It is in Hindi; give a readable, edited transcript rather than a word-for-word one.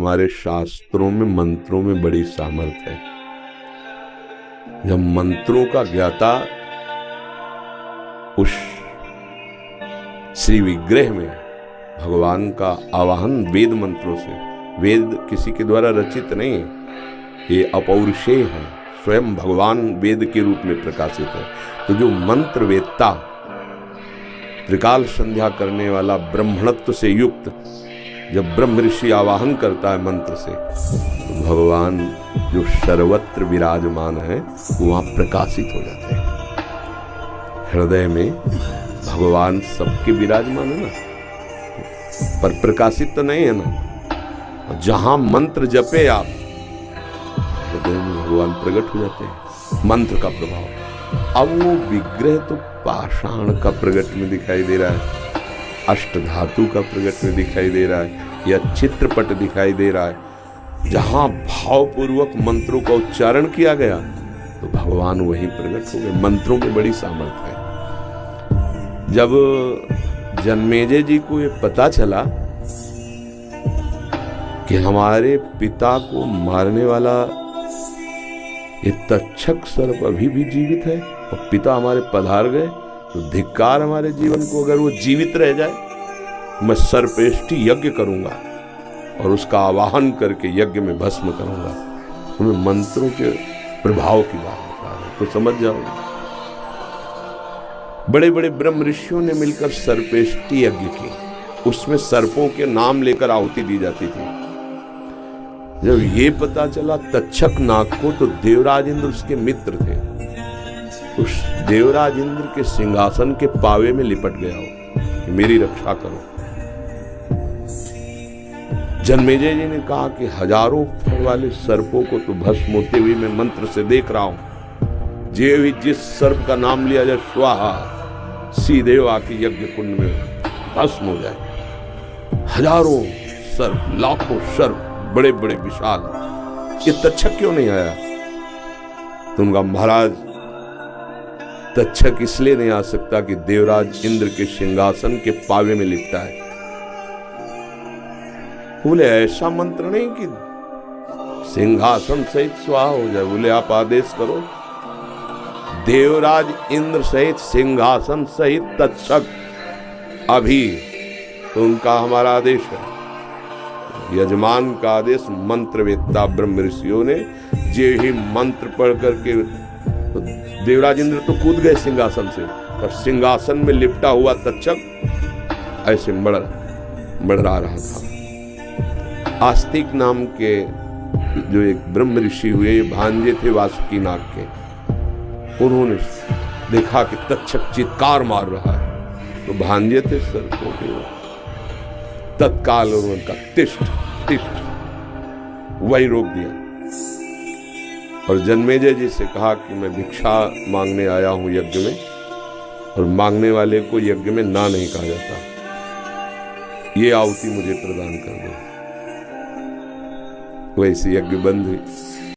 हमारे शास्त्रों में मंत्रों में बड़ी सामर्थ्य है। जब मंत्रों का ज्ञाता उस श्री विग्रह में भगवान का आवाहन वेद मंत्रों से, वेद किसी के द्वारा रचित नहीं है, ये अपौरुषेय है, स्वयं भगवान वेद के रूप में प्रकाशित है। तो जो मंत्र वेत्ता, त्रिकाल संध्या करने वाला, ब्रह्मणत्व से युक्त, जब ब्रह्म ऋषि आवाहन करता है मंत्र से, तो भगवान जो सर्वत्र विराजमान है वहां प्रकाशित हो जाते हैं। हृदय में भगवान सबके विराजमान है ना, पर प्रकाशित तो नहीं है ना। जहां मंत्र जपे आप, हृदय में भगवान प्रकट हो जाते हैं, मंत्र का प्रभाव। अब वो विग्रह तो पाषाण का प्रकट में दिखाई दे रहा है, अष्ट धातु का प्रकट में दिखाई दे रहा है, या चित्रपट दिखाई दे रहा है। जहां भावपूर्वक मंत्रों का उच्चारण किया गया तो भगवान वहीं प्रकट हो गए। मंत्रों में बड़ी सामर्थ्य है। जब जन्मेजय जी को ये पता चला कि हमारे पिता को मारने वाला ये तक्षक सर्प अभी भी जीवित है और पिता हमारे पधार गए, तो धिक्कार हमारे जीवन को, अगर वो जीवित रह जाए मैं सर्पेष्टि यज्ञ करूंगा और उसका आवाहन करके यज्ञ में भस्म करूंगा। हमें मंत्रों के प्रभाव की बात बता रहे तो समझ जाओगे। बड़े बड़े ब्रह्म ऋषियों ने मिलकर सर्पेष्टि यज्ञ की, उसमें सर्पों के नाम लेकर आहुति दी जाती थी। जब ये पता चला तक्षक नाग को, तो देवराज इंद्र उसके मित्र थे, उस देवराज इंद्र के सिंहासन के पावे में लिपट गया हो कि मेरी रक्षा करो। जन्मेजय जी ने कहा कि हजारों फर वाले सर्पों को तो भस्म होते हुए मैं मंत्र से देख रहा हूं, जे भी जिस सर्प का नाम लिया जाए स्वाहा, सीधे आके यज्ञ कुंड में भस्म हो जाए। हजारों सर्प, लाखों सर्प, बड़े बड़े विशाल, ये तक्षक क्यों नहीं आया? तो उनका महाराज तक्षक इसलिए नहीं आ सकता कि देवराज इंद्र के सिंहासन के पावे में लिपटा है। बोले ऐसा मंत्र नहीं कि सिंहासन सहित स्वाहा हो जाए। बोले आप आदेश करो, देवराज इंद्र सहित सिंहासन सहित तक्षक अभी, तो उनका हमारा आदेश है, यजमान का आदेश। मंत्रवेत्ता ब्रह्म ऋषियों ने जे ही मंत्र पढ़ करके, तो देवराज इंद्र तो कूद गए सिंहासन से, पर सिंहासन में लिपटा हुआ तक्षक ऐसे मड़रा रहा था। आस्तिक नाम के जो एक ब्रह्म ऋषि हुए, भांजे थे वासुकी नाग के, उन्होंने देखा कि तक्षक चित्कार मार रहा है, तो भांजे थे सर्पों के, तत्काल उन्होंने कहा तिष्ठ तिष्ठ, वही रोक दिया और जन्मेजय जी से कहा कि मैं भिक्षा मांगने आया हूं यज्ञ में, और मांगने वाले को यज्ञ में ना नहीं कहा जाता, ये आहुति मुझे प्रदान कर दो। वैसे यज्ञ बंद हुई।